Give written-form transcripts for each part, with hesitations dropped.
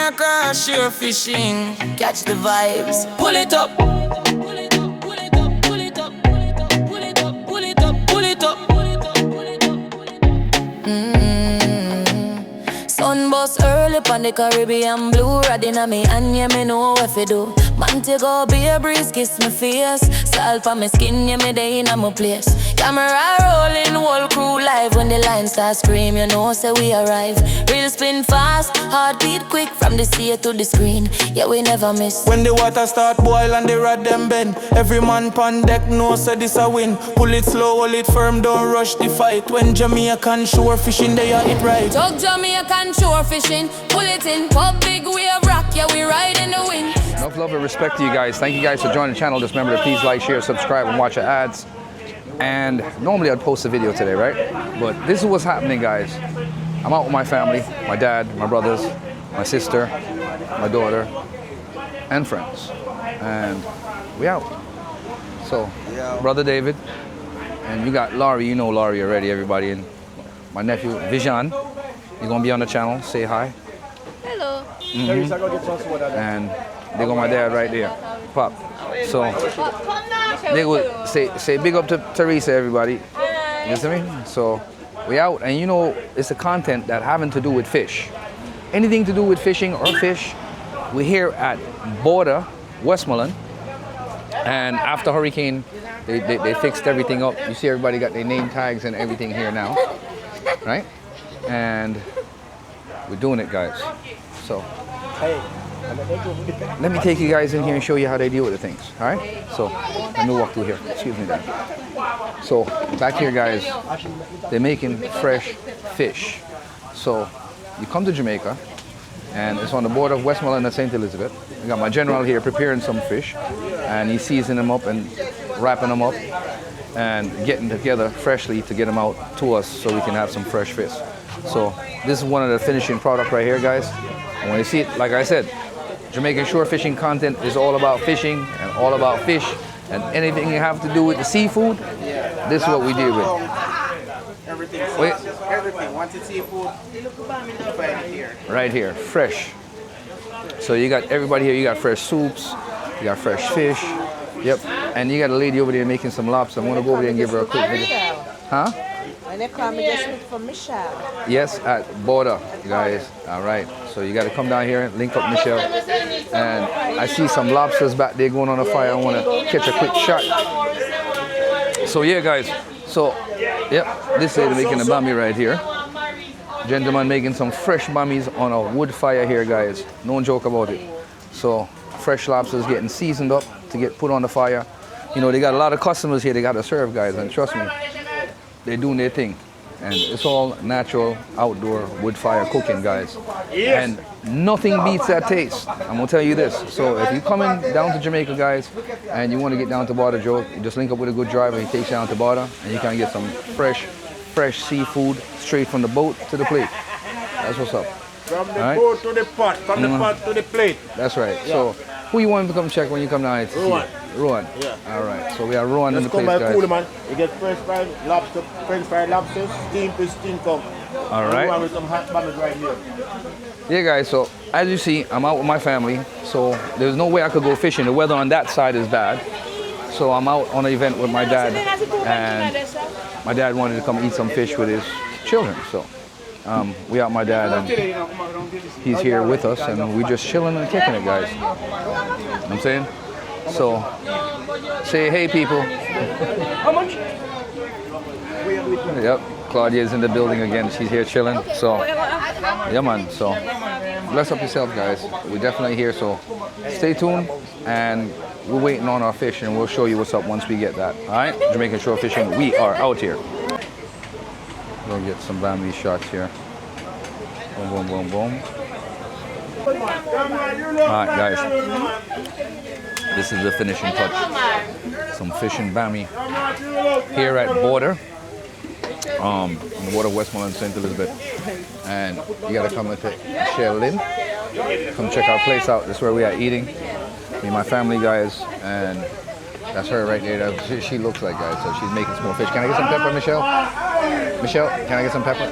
Jamaica, shore fishing. Catch the vibes. Pull it up. Pull it up, pull it up, pull it up, pull it up, pull it up, pull it up, pull it up, pull it up, pull it up, pull it up. Sun bust early on the Caribbean blue. Riding on me and yeah, me know what to do. Man take go be a breeze, kiss my face. Salt for my skin, yeah, me day in my place. Camera rolling, whole crew live. When the line starts scream, you know, say we arrive. Real spin fast, heartbeat quick. From the sea to the screen, yeah, we never miss. When the water start boil and the rod them bend, every man pon deck knows say this a win. Pull it slow, hold it firm, don't rush the fight. When Jamaican shore fishing, they are it right. Talk Jamaican shore fishing, pull it in. Pop big wave rock, yeah, we ride in the wind. Enough love and respect to you guys. Thank you guys for joining the channel. Just remember to please like, share, subscribe, and watch the ads. And normally I'd post a video today, right? But this is what's happening, guys. I'm out with my family, my dad, my brothers, my sister, my daughter, and friends. And we out. So, brother David, and you got Laurie, you know Laurie already, everybody. And my nephew, Vijan, you're gonna be on the channel, say hi. Hello. And they got my dad right there, Pop. So they would say big up to Teresa, everybody. You see me? So we out, and you know it's a content that having to do with fish. Anything to do with fishing or fish, we're here at Border, Westmoreland. And after hurricane, they fixed everything up. You see everybody got their name tags and everything here now, right? And we're doing it, guys. So let me take you guys in here and show you how they deal with the things, all right? So let me walk through here. Excuse me, Dad. So back here, guys, they're making fresh fish. So you come to Jamaica, and it's on the border of Westmoreland and St Elizabeth. I got my general here preparing some fish, and he's seasoning them up and wrapping them up and getting together freshly to get them out to us so we can have some fresh fish. So this is one of the finishing product right here, guys. And when you see it, like I said, Jamaican shore fishing content is all about fishing and all about fish, and anything you have to do with the seafood, this is what we deal with. Everything. Everything. Once it's seafood, right here. Right here, fresh. So you got everybody here. You got fresh soups, you got fresh fish. Yep. And you got a lady over there making some lobster. I'm gonna go over there and give her a quick video. Huh? And they call me just look for Michelle. Yes, at Border, guys. All right. So you got to come down here and link up Michelle. And I see some lobsters back there going on a fire. I want to catch a quick shot. So yeah, guys. So, yep, this lady making a bami right here. Gentleman making some fresh bammies on a wood fire here, guys. No joke about it. So fresh lobsters getting seasoned up to get put on the fire. You know, they got a lot of customers here they got to serve, guys. And trust me, they're doing their thing. And it's all natural, outdoor, wood fire cooking, guys. And nothing beats that taste. I'm gonna tell you this. So if you're coming down to Jamaica, guys, and you want to get down to Border, Joe, you just link up with a good driver. He takes you down to Border, and you can get some fresh seafood straight from the boat to the plate. That's what's up. From the boat to the pot, from the pot to the plate. That's right. Yeah. So who you want to come check when you come down here? Rowan. Yeah. All right. So we are Rowan in the place, guys. Cool, man. You get fresh fried lobster, French fried lobsters, steamed fish, steamed come. All right. Rowan with some hot banners right here. Yeah, guys. So as you see, I'm out with my family. So there's no way I could go fishing. The weather on that side is bad. So I'm out on an event with my dad, and my dad wanted to come eat some fish with his children. So we out my dad, and he's here with us, and we just chilling and kicking it, guys. You know what I'm saying? So say hey, people. How much? Yep, Claudia's in the building again. She's here chilling. So yeah, man. So bless up yourself, guys. We're definitely here. So stay tuned, and we're waiting on our fish, and we'll show you what's up once we get that. All right, Jamaican shore fishing. We are out here. We'll get some bambi shots here. Boom, boom, boom, boom. All right, guys. This is the finishing touch. Some fish and bammy here at Border, in the water of Westmoreland, St Elizabeth. And you gotta come and share Lynn. Come check our place out. This is where we are eating. Me and my family, guys, and that's her right there. She looks like, guys, so she's making some more fish. Can I get some pepper, Michelle? Michelle, can I get some pepper?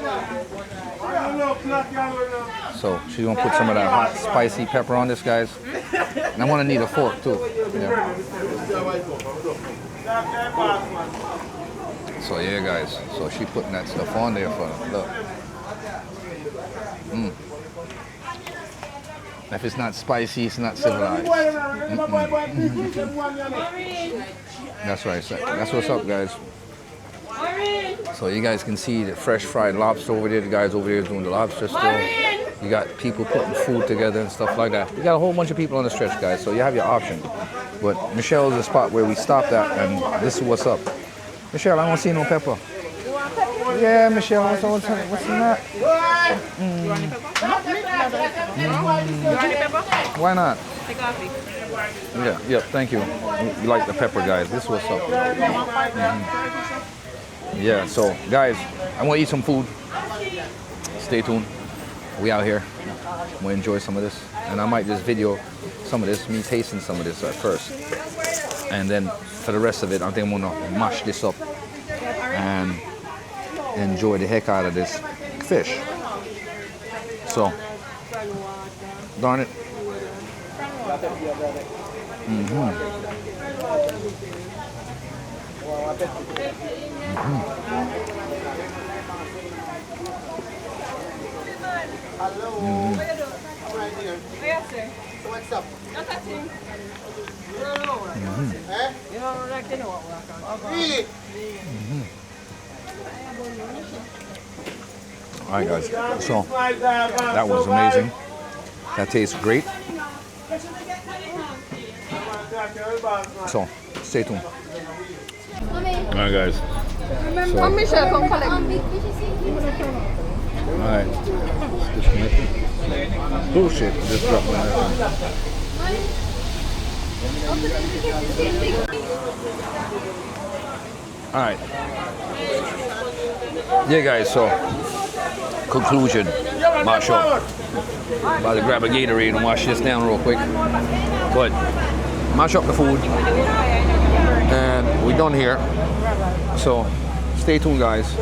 So she's gonna put some of that hot, spicy pepper on this, guys. And I'm gonna need a fork too. Yeah. So yeah, guys. So she's putting that stuff on there for them. Look. If it's not spicy, it's not civilized. That's right. That's what's up, guys. So you guys can see the fresh fried lobster over there. The guys over there is doing the lobster still. You got people putting food together and stuff like that. You got a whole bunch of people on the stretch, guys. So you have your option. But Michelle is the spot where we stopped at, and this is what's up. Michelle, I don't see no pepper. You want pepper? Yeah, Michelle, what's in that? You want the pepper? Why not? Take off it. Yeah, thank you. You like the pepper, guys. This is what's up. Yeah, so guys, I want to eat some food. Stay tuned. We out here. I'm gonna enjoy some of this, and I might just video some of this, me tasting some of this at first, and then for the rest of it, I think I'm gonna mash this up and enjoy the heck out of this fish. So, darn it. What's up? Really? All right, guys. So that was amazing. That tastes great. So stay tuned. All right, guys. So, Michelle, come collect. all right. Disconnected. Bullshit. Just dropped my All right. Yeah, guys. So conclusion. My show. About to grab a Gatorade and wash this down real quick. But mash up the food, and we're done here. So stay tuned, guys.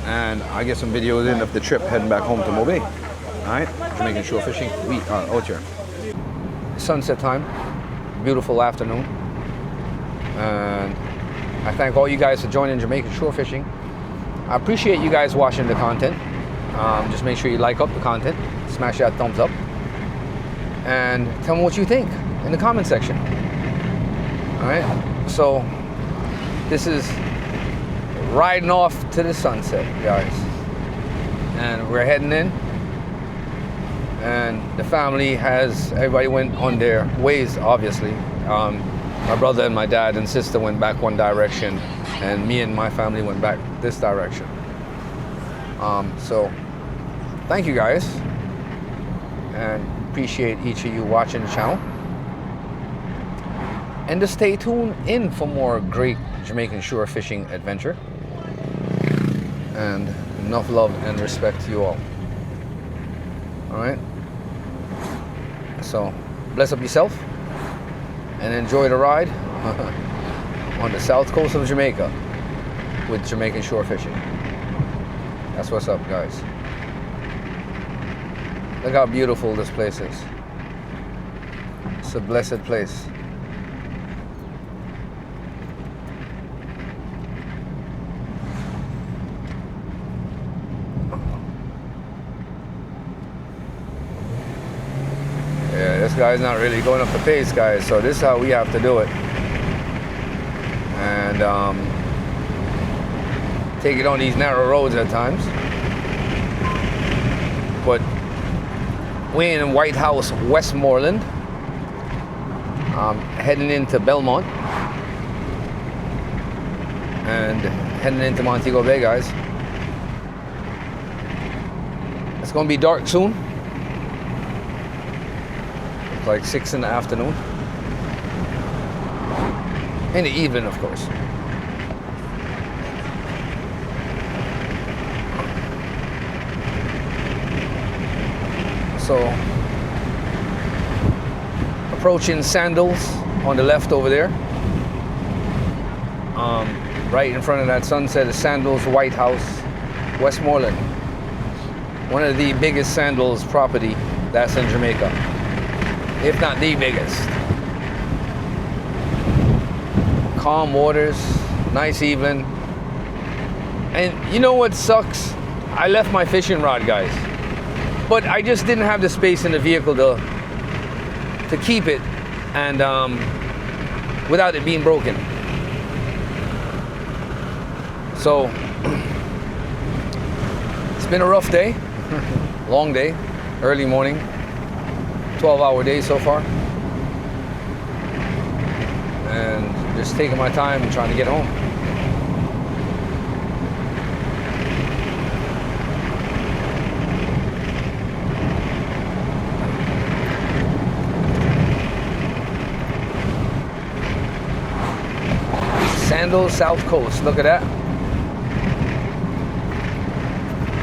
And I get some videos in of the trip heading back home to Mobay. All right, Jamaican shore fishing. We are out here. Sunset time, beautiful afternoon, and I thank all you guys for joining Jamaican shore fishing. I appreciate you guys watching the content. Just make sure you like up the content, smash that thumbs up, and tell me what you think in the comment section. All right, so this is riding off to the sunset, guys, and we're heading in, and the family everybody went on their ways, obviously. My brother and my dad and sister went back one direction, and me and my family went back this direction. So thank you, guys, and appreciate each of you watching the channel. And to stay tuned in for more great Jamaican shore fishing adventure. And enough love and respect to you all. All right. So bless up yourself and enjoy the ride on the south coast of Jamaica with Jamaican shore fishing. That's what's up, guys. Look how beautiful this place is. It's a blessed place. Yeah, this guy's not really going up the pace, guys, so this is how we have to do it. And take it on these narrow roads at times. But we're in White House, Westmoreland, heading into Belmont and heading into Montego Bay, guys. It's gonna be dark soon. It's like 6 in the afternoon. In the evening, of course. So, approaching Sandals on the left over there. Right in front of that sunset is Sandals, White House, Westmoreland. one of the biggest sandals property that's in Jamaica, if not the biggest. Calm waters, nice evening. And you know what sucks? I left my fishing rod, guys, but I just didn't have the space in the vehicle to keep it, and without it being broken. So it's been a rough day, long day, early morning, 12-hour day so far, and just taking my time and trying to get home. Sandals, South Coast, look at that.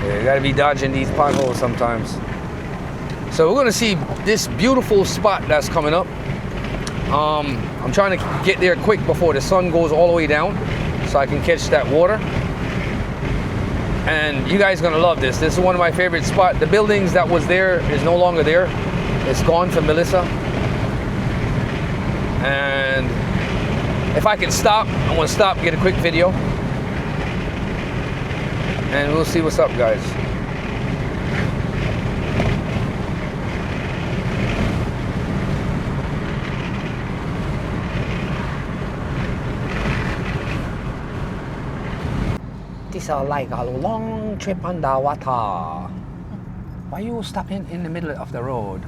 Yeah, you gotta be dodging these potholes sometimes. So we're gonna see this beautiful spot that's coming up. I'm trying to get there quick before the sun goes all the way down so I can catch that water. And you guys are gonna love this. This is one of my favorite spots. The buildings that was there is no longer there. It's gone for Melissa. And if I can stop, I'm gonna stop, get a quick video. And we'll see what's up, guys. This is like a long trip underwater. Why you stopping in the middle of the road?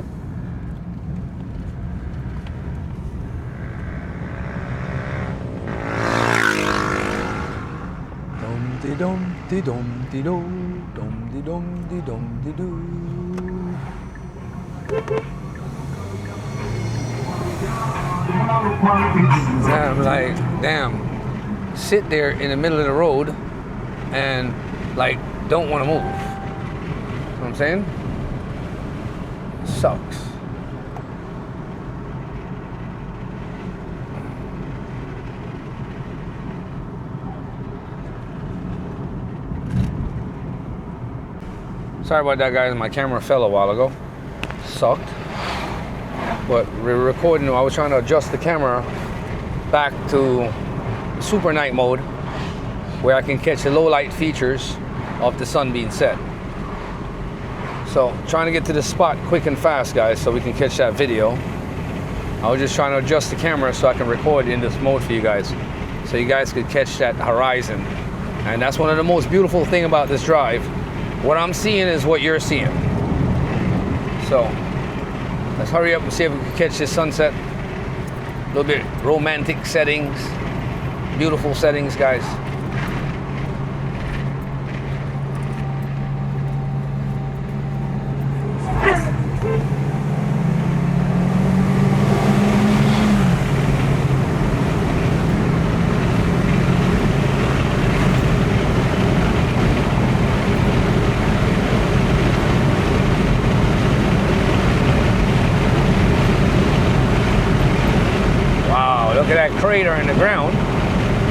Dum de dum de do, dum de dum de dum de do. I'm like, damn, sit there in the middle of the road and like don't want to move. You know what I'm saying? Sucks. Sorry about that, guys. My camera fell a while ago. Sucked. But we're recording. I was trying to adjust the camera back to super night mode, where I can catch the low light features of the sun being set. So trying to get to the spot quick and fast, guys, so we can catch that video. I was just trying to adjust the camera so I can record in this mode for you guys, so you guys could catch that horizon. And that's one of the most beautiful thing about this drive. What I'm seeing is what you're seeing. So let's hurry up and see if we can catch this sunset. A little bit romantic settings, beautiful settings, guys. Look at that crater in the ground.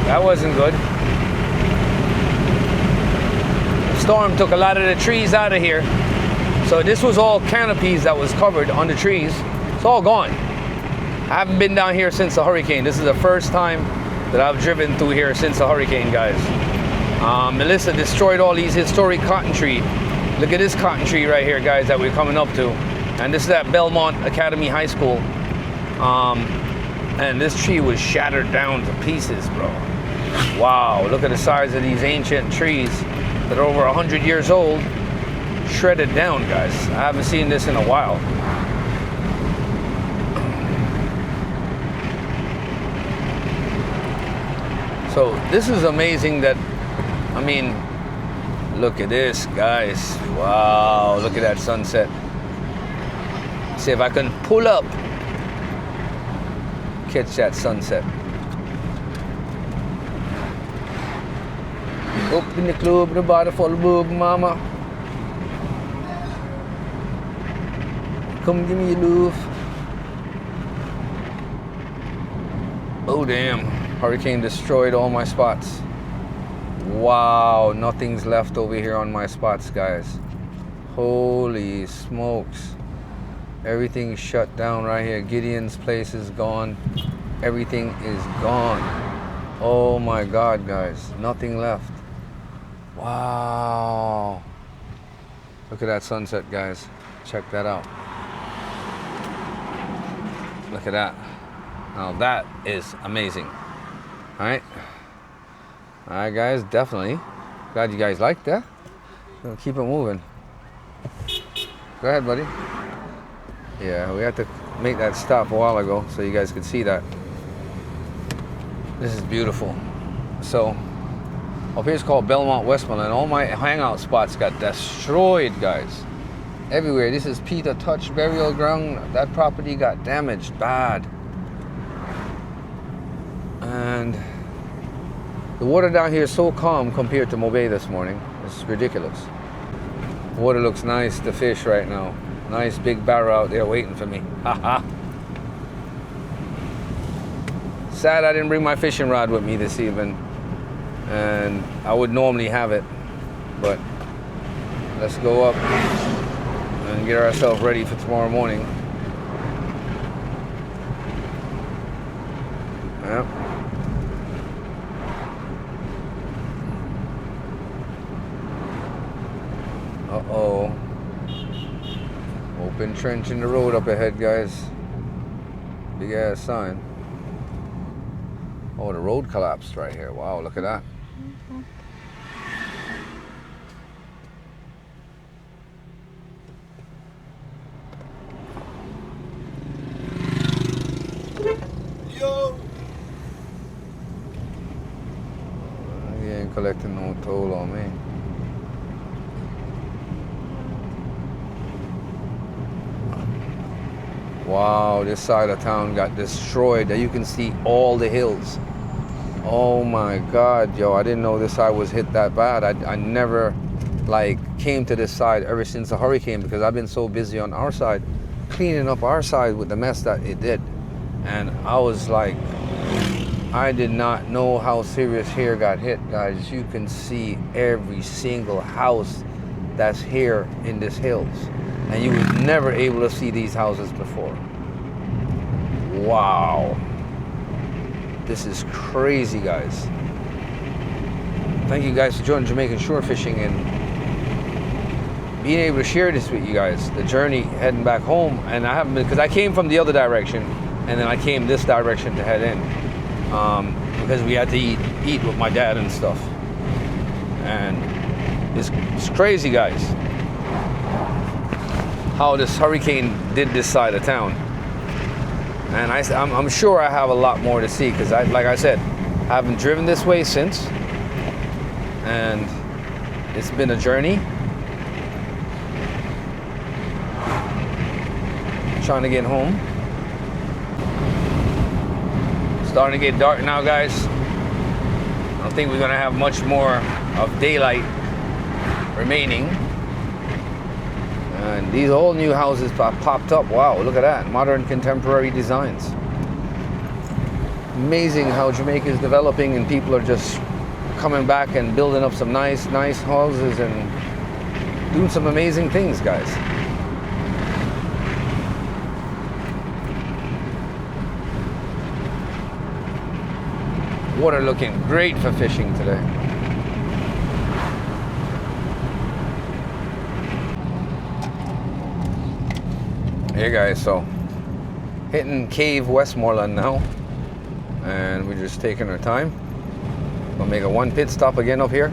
That wasn't good. The storm took a lot of the trees out of here. So this was all canopies that was covered on the trees. It's all gone. I haven't been down here since the hurricane. This is the first time that I've driven through here since the hurricane, guys. Melissa destroyed all these historic cotton tree. Look at this cotton tree right here, guys, that we're coming up to. And this is at Belmont Academy High School. And this tree was shattered down to pieces, bro. Wow, look at the size of these ancient trees that are over 100 years old, shredded down, guys. I haven't seen this in a while. So this is amazing that, I mean, look at this, guys. Wow, look at that sunset. See if I can pull up, catch that sunset. Up in the club, the body for the boob, mama. Come give me a love. Oh damn, hurricane destroyed all my spots. Wow, nothing's left over here on my spots, guys. Holy smokes. Everything's shut down right here. Gideon's place is gone. Everything is gone. Oh my God, guys. Nothing left. Wow. Look at that sunset, guys. Check that out. Look at that. Now that is amazing. All right. All right, guys, definitely. Glad you guys liked that. We'll keep it moving. Go ahead, buddy. Yeah, we had to make that stop a while ago so you guys could see that. This is beautiful. So, up here's called Belmont, Westmoreland. All my hangout spots got destroyed, guys. Everywhere. This is Peter Touch burial ground. That property got damaged bad. And the water down here is so calm compared to Mobay this morning. It's ridiculous. The water looks nice to fish right now. Nice big barra out there waiting for me. Haha. Sad I didn't bring my fishing rod with me this evening. And I would normally have it. But let's go up and get ourselves ready for tomorrow morning. Yep. Uh-oh. Open trench in the road up ahead, guys. Big ass sign. Oh, the road collapsed right here. Wow, look at that. Yo! He ain't collecting no toll on me. Wow, this side of town got destroyed. You can see all the hills. Oh my God, yo, I didn't know this side was hit that bad. I never like came to this side ever since the hurricane because I've been so busy on our side, cleaning up our side with the mess that it did. And I was like, I did not know how serious here got hit, guys. You can see every single house that's here in this hills. And you was never able to see these houses before. Wow. This is crazy, guys. Thank you guys for joining Jamaican shore fishing and being able to share this with you guys. The journey heading back home, and I haven't been, because I came from the other direction, and then I came this direction to head in, because we had to eat with my dad and stuff. And it's crazy, guys, how this hurricane did this side of town. And I'm sure I have a lot more to see because, like I said, I haven't driven this way since. And it's been a journey. Trying to get home. Starting to get dark now, guys. I don't think we're going to have much more of daylight remaining. And these all new houses popped up. Wow, look at that. Modern contemporary designs. Amazing how Jamaica is developing and people are just coming back and building up some nice houses and doing some amazing things, guys. Water looking great for fishing today. Hey guys, so hitting Cove, Westmoreland now, and we're just taking our time. We'll make a one pit stop again up here.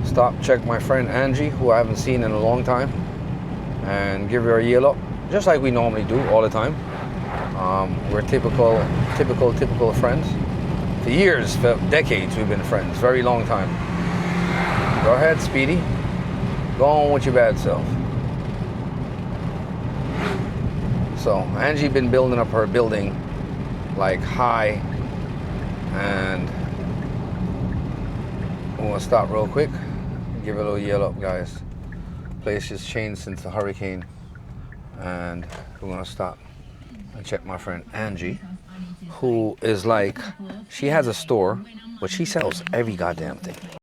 Stop, check my friend Angie, who I haven't seen in a long time, and give her a yell up, just like we normally do all the time. We're typical friends. For years, for decades, we've been friends. Very long time. Go ahead, Speedy. Go on with your bad self. So Angie been building up her building like high, and we're gonna stop real quick, give it a little yell up, guys. Place has changed since the hurricane, and we're gonna stop and check my friend Angie, who is like, she has a store, but she sells every goddamn thing.